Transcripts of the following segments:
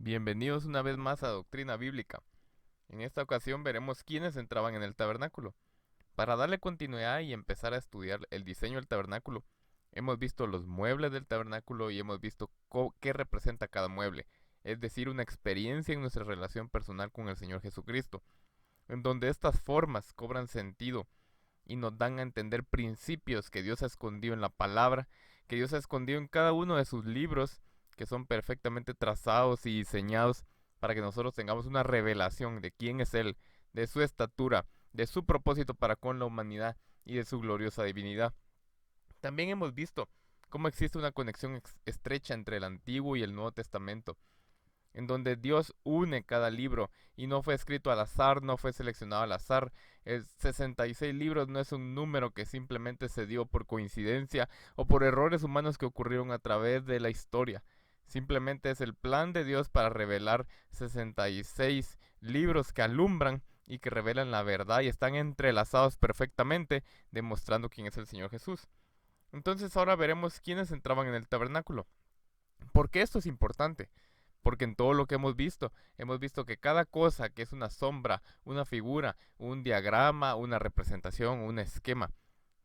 Bienvenidos una vez más a Doctrina Bíblica. En esta ocasión veremos quiénes entraban en el tabernáculo. Para darle continuidad y empezar a estudiar el diseño del tabernáculo, hemos visto los muebles del tabernáculo y hemos visto qué representa cada mueble, es decir, una experiencia en nuestra relación personal con el Señor Jesucristo, en donde estas formas cobran sentido y nos dan a entender principios que Dios ha escondido en la palabra, que Dios ha escondido en cada uno de sus libros, que son perfectamente trazados y diseñados para que nosotros tengamos una revelación de quién es Él, de su estatura, de su propósito para con la humanidad y de su gloriosa divinidad. También hemos visto cómo existe una conexión estrecha entre el Antiguo y el Nuevo Testamento, en donde Dios une cada libro y no fue escrito al azar, no fue seleccionado al azar. El 66 libros no es un número que simplemente se dio por coincidencia o por errores humanos que ocurrieron a través de la historia. Simplemente es el plan de Dios para revelar 66 libros que alumbran y que revelan la verdad y están entrelazados perfectamente, demostrando quién es el Señor Jesús. Entonces ahora veremos quiénes entraban en el tabernáculo. ¿Por qué esto es importante? Porque en todo lo que hemos visto que cada cosa que es una sombra, una figura, un diagrama, una representación, un esquema,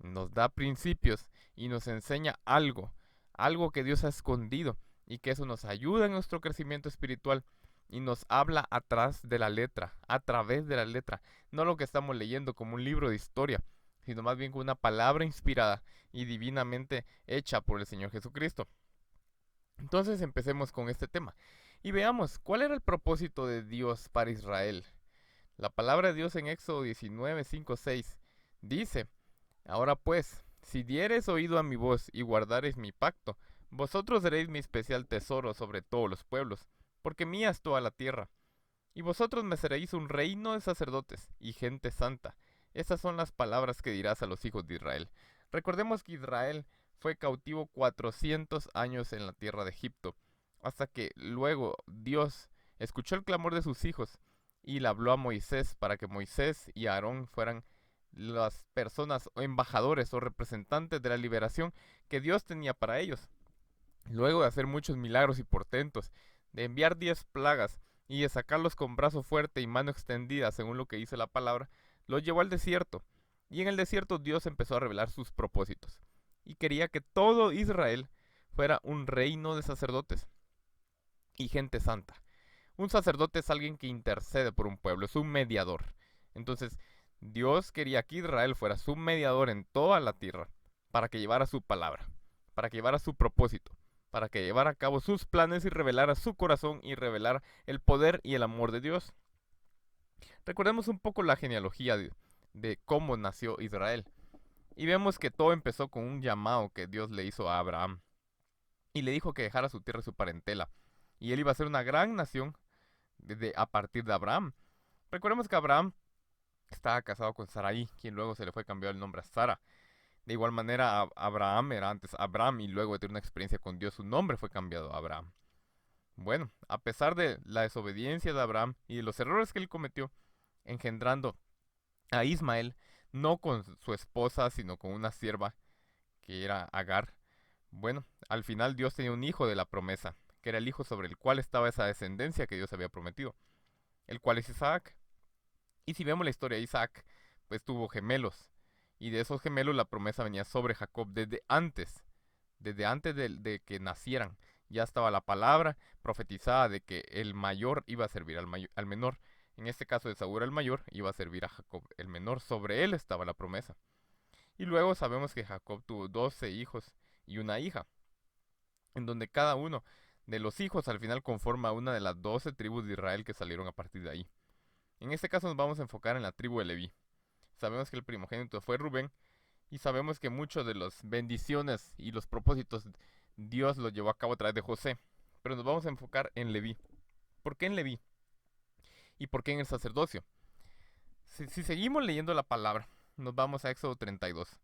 nos da principios y nos enseña algo, algo que Dios ha escondido y que eso nos ayuda en nuestro crecimiento espiritual y nos habla atrás de la letra, a través de la letra, no lo que estamos leyendo como un libro de historia, sino más bien como una palabra inspirada y divinamente hecha por el Señor Jesucristo. Entonces empecemos con este tema y veamos cuál era el propósito de Dios para Israel. La palabra de Dios en Éxodo 19, 5, 6 dice: Ahora pues, si diereis oído a mi voz y guardareis mi pacto, vosotros seréis mi especial tesoro sobre todos los pueblos, porque mía es toda la tierra. Y vosotros me seréis un reino de sacerdotes y gente santa. Estas son las palabras que dirás a los hijos de Israel. Recordemos que Israel fue cautivo 400 años en la tierra de Egipto, hasta que luego Dios escuchó el clamor de sus hijos y le habló a Moisés para que Moisés y Aarón fueran las personas o embajadores o representantes de la liberación que Dios tenía para ellos. Luego de hacer muchos milagros y portentos, de enviar 10 plagas y de sacarlos con brazo fuerte y mano extendida, según lo que dice la palabra, los llevó al desierto. Y en el desierto Dios empezó a revelar sus propósitos. Y quería que todo Israel fuera un reino de sacerdotes y gente santa. Un sacerdote es alguien que intercede por un pueblo, es un mediador. Entonces, Dios quería que Israel fuera su mediador en toda la tierra para que llevara su palabra, para que llevara su propósito, para que llevara a cabo sus planes y revelara su corazón y revelara el poder y el amor de Dios. Recordemos un poco la genealogía de cómo nació Israel. Y vemos que todo empezó con un llamado que Dios le hizo a Abraham. Y le dijo que dejara su tierra y su parentela. Y él iba a ser una gran nación a partir de Abraham. Recordemos que Abraham estaba casado con Sarai, quien luego se le fue cambiado el nombre a Sara. De igual manera, Abraham era antes Abraham y luego de tener una experiencia con Dios, su nombre fue cambiado a Abraham. Bueno, a pesar de la desobediencia de Abraham y de los errores que él cometió, engendrando a Ismael, no con su esposa, sino con una sierva que era Agar. Bueno, al final Dios tenía un hijo de la promesa, que era el hijo sobre el cual estaba esa descendencia que Dios había prometido, el cual es Isaac. Y si vemos la historia de Isaac, pues tuvo gemelos. Y de esos gemelos la promesa venía sobre Jacob desde antes de que nacieran. Ya estaba la palabra profetizada de que el mayor iba a servir al menor. En este caso de Saúl el mayor iba a servir a Jacob el menor. Sobre él estaba la promesa. Y luego sabemos que Jacob tuvo 12 hijos y una hija, en donde cada uno de los hijos al final conforma una de las 12 tribus de Israel que salieron a partir de ahí. En este caso nos vamos a enfocar en la tribu de Leví. Sabemos que el primogénito fue Rubén y sabemos que muchas de las bendiciones y los propósitos Dios los llevó a cabo a través de José. Pero nos vamos a enfocar en Leví. ¿Por qué en Leví? ¿Y por qué en el sacerdocio? Si seguimos leyendo la palabra, nos vamos a Éxodo 32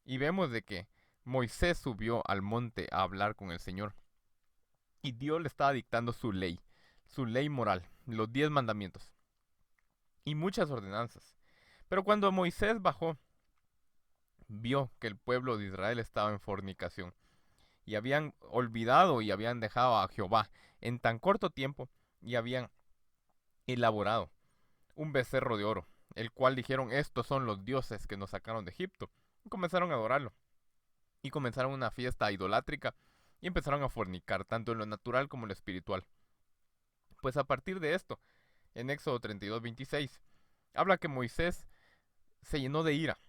y vemos de que Moisés subió al monte a hablar con el Señor y Dios le estaba dictando su ley moral, los 10 mandamientos y muchas ordenanzas. Pero cuando Moisés bajó, vio que el pueblo de Israel estaba en fornicación y habían olvidado y habían dejado a Jehová en tan corto tiempo y habían elaborado un becerro de oro, el cual dijeron: estos son los dioses que nos sacaron de Egipto. Y comenzaron a adorarlo. Y comenzaron una fiesta idolátrica y empezaron a fornicar, tanto en lo natural como en lo espiritual. Pues a partir de esto, en Éxodo 32:26, habla que Moisés se llenó de ira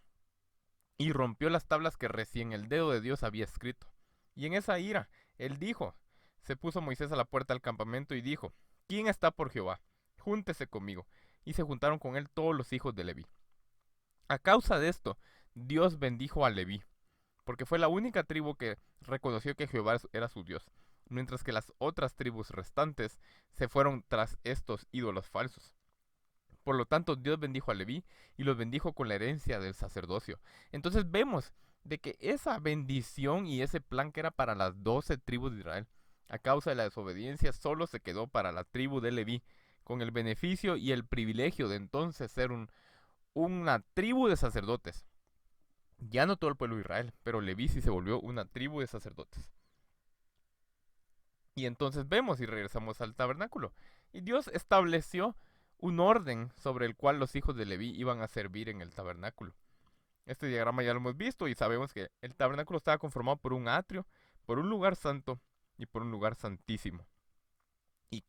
y rompió las tablas que recién el dedo de Dios había escrito. Y en esa ira, él dijo, se puso Moisés a la puerta del campamento y dijo: ¿quién está por Jehová? Júntese conmigo. Y se juntaron con él todos los hijos de Leví. A causa de esto, Dios bendijo a Leví, porque fue la única tribu que reconoció que Jehová era su Dios, mientras que las otras tribus restantes se fueron tras estos ídolos falsos. Por lo tanto, Dios bendijo a Leví y los bendijo con la herencia del sacerdocio. Entonces vemos de que esa bendición y ese plan que era para las 12 tribus de Israel, a causa de la desobediencia, solo se quedó para la tribu de Leví, con el beneficio y el privilegio de entonces ser una tribu de sacerdotes. Ya no todo el pueblo de Israel, pero Leví sí se volvió una tribu de sacerdotes. Y entonces vemos y regresamos al tabernáculo. Y Dios estableció un orden sobre el cual los hijos de Leví iban a servir en el tabernáculo. Este diagrama ya lo hemos visto y sabemos que el tabernáculo estaba conformado por un atrio, por un lugar santo y por un lugar santísimo. Y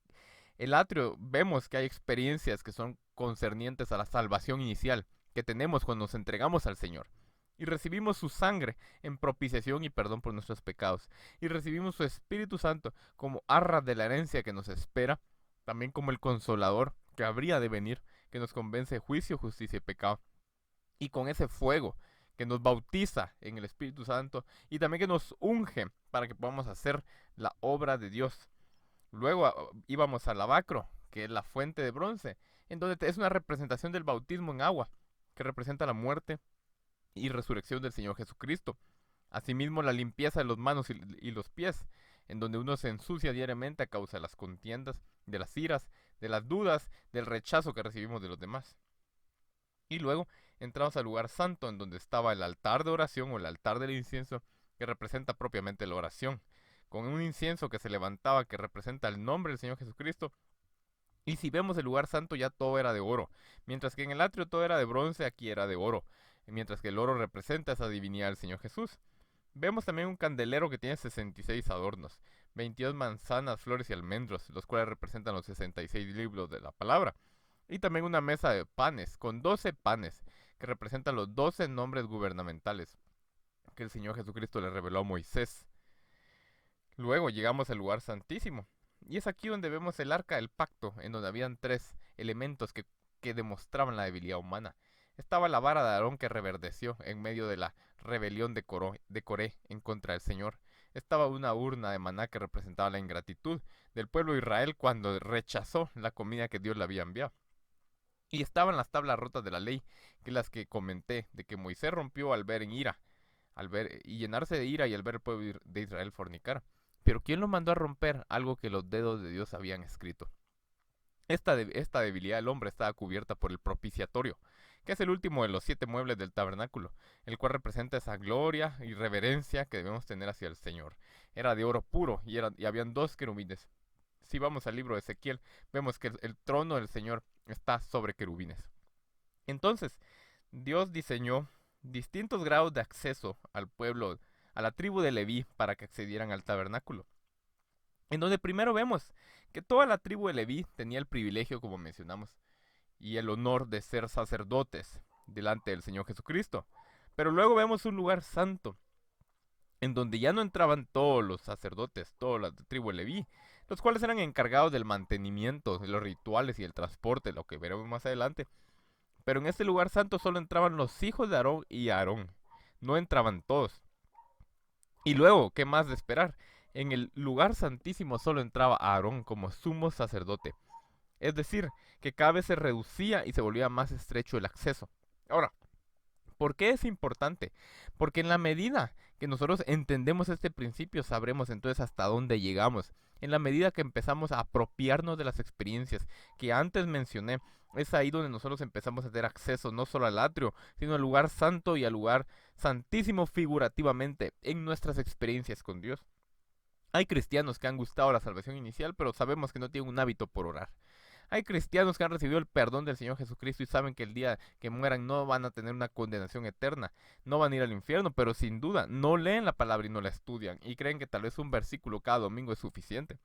el atrio, vemos que hay experiencias que son concernientes a la salvación inicial que tenemos cuando nos entregamos al Señor. Y recibimos su sangre en propiciación y perdón por nuestros pecados. Y recibimos su Espíritu Santo como arra de la herencia que nos espera, también como el consolador que habría de venir, que nos convence de juicio, justicia y pecado. Y con ese fuego que nos bautiza en el Espíritu Santo y también que nos unge para que podamos hacer la obra de Dios. Luego íbamos al lavacro, que es la fuente de bronce, en donde es una representación del bautismo en agua, que representa la muerte y resurrección del Señor Jesucristo. Asimismo, la limpieza de las manos y los pies, en donde uno se ensucia diariamente a causa de las contiendas, de las iras, de las dudas, del rechazo que recibimos de los demás. Y luego entramos al lugar santo, en donde estaba el altar de oración o el altar del incienso, que representa propiamente la oración, con un incienso que se levantaba que representa el nombre del Señor Jesucristo. Y si vemos el lugar santo, ya todo era de oro, mientras que en el atrio todo era de bronce, aquí era de oro, mientras que el oro representa esa divinidad del Señor Jesús. Vemos también un candelero que tiene 66 adornos, 22 manzanas, flores y almendros, los cuales representan los 66 libros de la palabra. Y también una mesa de panes, con 12 panes, que representan los 12 nombres gubernamentales que el Señor Jesucristo le reveló a Moisés. Luego llegamos al lugar santísimo, y es aquí donde vemos el arca del pacto, en donde habían 3 elementos que demostraban la debilidad humana. Estaba la vara de Aarón que reverdeció en medio de la rebelión de Coré en contra del Señor. Estaba una urna de maná que representaba la ingratitud del pueblo de Israel cuando rechazó la comida que Dios le había enviado. Y estaban las tablas rotas de la ley, que las que comenté, de que Moisés rompió al ver en ira, al ver y llenarse de ira y al ver el pueblo de Israel fornicar. Pero ¿quién lo mandó a romper algo que los dedos de Dios habían escrito? Esta debilidad del hombre estaba cubierta por el propiciatorio, que es el último de los 7 muebles del tabernáculo, el cual representa esa gloria y reverencia que debemos tener hacia el Señor. Era de oro puro y habían 2 querubines. Si vamos al libro de Ezequiel, vemos que el trono del Señor está sobre querubines. Entonces, Dios diseñó distintos grados de acceso al pueblo, a la tribu de Leví, para que accedieran al tabernáculo. En donde primero vemos que toda la tribu de Leví tenía el privilegio, como mencionamos, y el honor de ser sacerdotes delante del Señor Jesucristo. Pero luego vemos un lugar santo, en donde ya no entraban todos los sacerdotes, toda la tribu de Leví, los cuales eran encargados del mantenimiento, de los rituales y el transporte, lo que veremos más adelante. Pero en este lugar santo solo entraban los hijos de Aarón y Aarón, no entraban todos. Y luego, ¿qué más de esperar? En el lugar santísimo solo entraba Aarón como sumo sacerdote. Es decir, que cada vez se reducía y se volvía más estrecho el acceso. Ahora, ¿por qué es importante? Porque en la medida que nosotros entendemos este principio, sabremos entonces hasta dónde llegamos. En la medida que empezamos a apropiarnos de las experiencias que antes mencioné, es ahí donde nosotros empezamos a tener acceso no solo al atrio, sino al lugar santo y al lugar santísimo figurativamente en nuestras experiencias con Dios. Hay cristianos que han gustado la salvación inicial, pero sabemos que no tienen un hábito por orar. Hay cristianos que han recibido el perdón del Señor Jesucristo y saben que el día que mueran no van a tener una condenación eterna, no van a ir al infierno, pero sin duda no leen la palabra y no la estudian y creen que tal vez un versículo cada domingo es suficiente.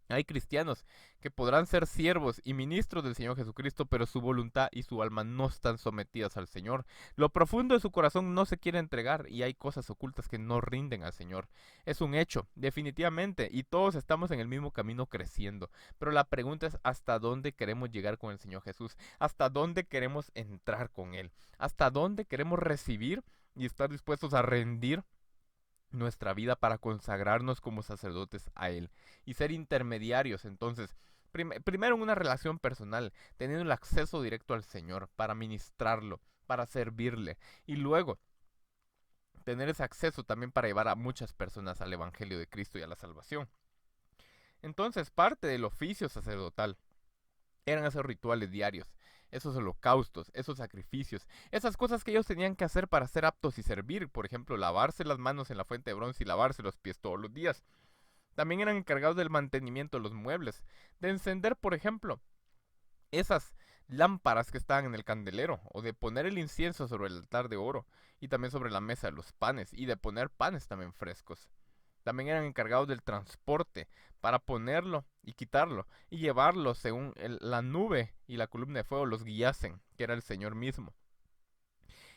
Hay cristianos que podrán ser siervos y ministros del Señor Jesucristo, pero su voluntad y su alma no están sometidas al Señor. Lo profundo de su corazón no se quiere entregar y hay cosas ocultas que no rinden al Señor. Es un hecho, definitivamente, y todos estamos en el mismo camino creciendo. Pero la pregunta es hasta dónde queremos llegar con el Señor Jesús, hasta dónde queremos entrar con Él, hasta dónde queremos recibir y estar dispuestos a rendir nuestra vida para consagrarnos como sacerdotes a Él y ser intermediarios. Entonces, primero en una relación personal, teniendo el acceso directo al Señor para ministrarlo, para servirle y luego tener ese acceso también para llevar a muchas personas al Evangelio de Cristo y a la salvación. Entonces, parte del oficio sacerdotal eran esos rituales diarios, esos holocaustos, esos sacrificios, esas cosas que ellos tenían que hacer para ser aptos y servir, por ejemplo, lavarse las manos en la fuente de bronce y lavarse los pies todos los días. También eran encargados del mantenimiento de los muebles, de encender, por ejemplo, esas lámparas que estaban en el candelero, o de poner el incienso sobre el altar de oro, y también sobre la mesa de los panes, y de poner panes también frescos. También eran encargados del transporte para ponerlo y quitarlo y llevarlo según la nube y la columna de fuego los guiasen, que era el Señor mismo.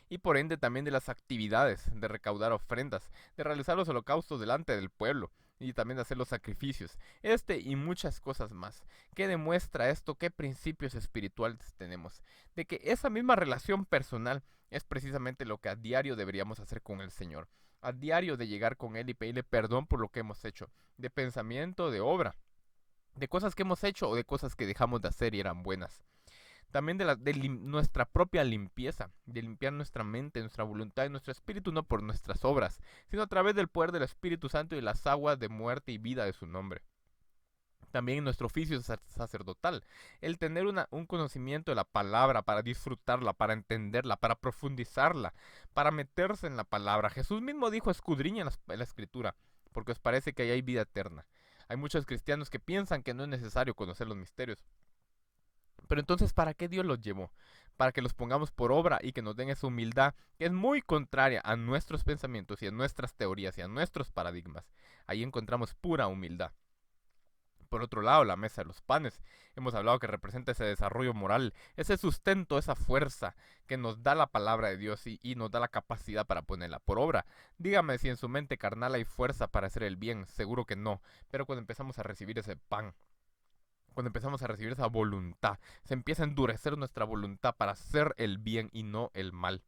Y por ende también de las actividades de recaudar ofrendas, de realizar los holocaustos delante del pueblo y también de hacer los sacrificios, y muchas cosas más. ¿Qué demuestra esto? ¿Qué principios espirituales tenemos? De que esa misma relación personal es precisamente lo que a diario deberíamos hacer con el Señor. A diario de llegar con Él y pedirle perdón por lo que hemos hecho, de pensamiento, de obra, de cosas que hemos hecho o de cosas que dejamos de hacer y eran buenas. También de nuestra propia limpieza, de limpiar nuestra mente, nuestra voluntad y nuestro espíritu, no por nuestras obras, sino a través del poder del Espíritu Santo y las aguas de muerte y vida de su nombre. También en nuestro oficio sacerdotal, el tener un conocimiento de la palabra para disfrutarla, para entenderla, para profundizarla, para meterse en la palabra. Jesús mismo dijo, escudriñen la escritura, porque os parece que ahí hay vida eterna. Hay muchos cristianos que piensan que no es necesario conocer los misterios. Pero entonces, ¿para qué Dios los llevó? Para que los pongamos por obra y que nos den esa humildad que es muy contraria a nuestros pensamientos y a nuestras teorías y a nuestros paradigmas. Ahí encontramos pura humildad. Por otro lado, la mesa de los panes. Hemos hablado que representa ese desarrollo moral, ese sustento, esa fuerza que nos da la palabra de Dios y nos da la capacidad para ponerla por obra. Dígame si en su mente carnal hay fuerza para hacer el bien, seguro que no. Pero cuando empezamos a recibir ese pan, cuando empezamos a recibir esa voluntad, se empieza a endurecer nuestra voluntad para hacer el bien y no el mal.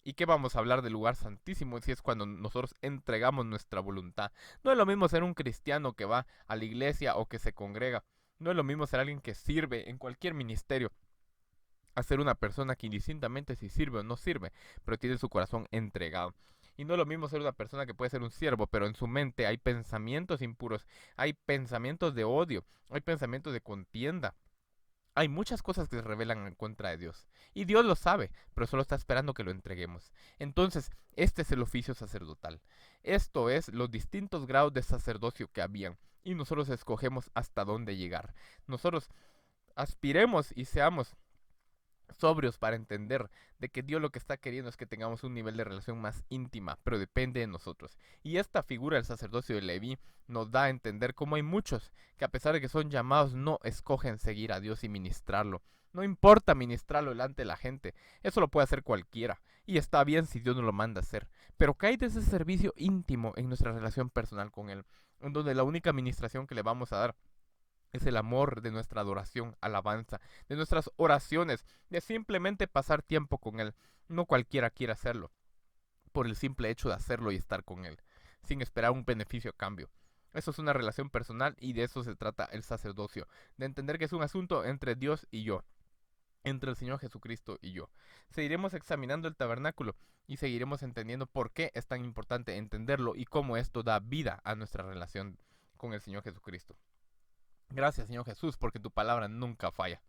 ¿Y qué vamos a hablar del lugar santísimo si es cuando nosotros entregamos nuestra voluntad? No es lo mismo ser un cristiano que va a la iglesia o que se congrega. No es lo mismo ser alguien que sirve en cualquier ministerio a ser una persona que indistintamente si sirve o no sirve, pero tiene su corazón entregado. Y no es lo mismo ser una persona que puede ser un siervo, pero en su mente hay pensamientos impuros, hay pensamientos de odio, hay pensamientos de contienda. Hay muchas cosas que se revelan en contra de Dios. Y Dios lo sabe, pero solo está esperando que lo entreguemos. Entonces, este es el oficio sacerdotal. Esto es los distintos grados de sacerdocio que habían. Y nosotros escogemos hasta dónde llegar. Nosotros aspiremos y seamos sobrios para entender de que Dios lo que está queriendo es que tengamos un nivel de relación más íntima, pero depende de nosotros. Y esta figura del sacerdocio de Leví nos da a entender cómo hay muchos que a pesar de que son llamados no escogen seguir a Dios y ministrarlo. No importa ministrarlo delante de la gente, eso lo puede hacer cualquiera, y está bien si Dios nos lo manda a hacer. Pero ¿qué hay de ese servicio íntimo en nuestra relación personal con Él? En donde la única ministración que le vamos a dar es el amor de nuestra adoración, alabanza, de nuestras oraciones, de simplemente pasar tiempo con Él. No cualquiera quiere hacerlo, por el simple hecho de hacerlo y estar con Él, sin esperar un beneficio a cambio. Eso es una relación personal y de eso se trata el sacerdocio, de entender que es un asunto entre Dios y yo, entre el Señor Jesucristo y yo. Seguiremos examinando el tabernáculo y seguiremos entendiendo por qué es tan importante entenderlo y cómo esto da vida a nuestra relación con el Señor Jesucristo. Gracias, Señor Jesús, porque tu palabra nunca falla.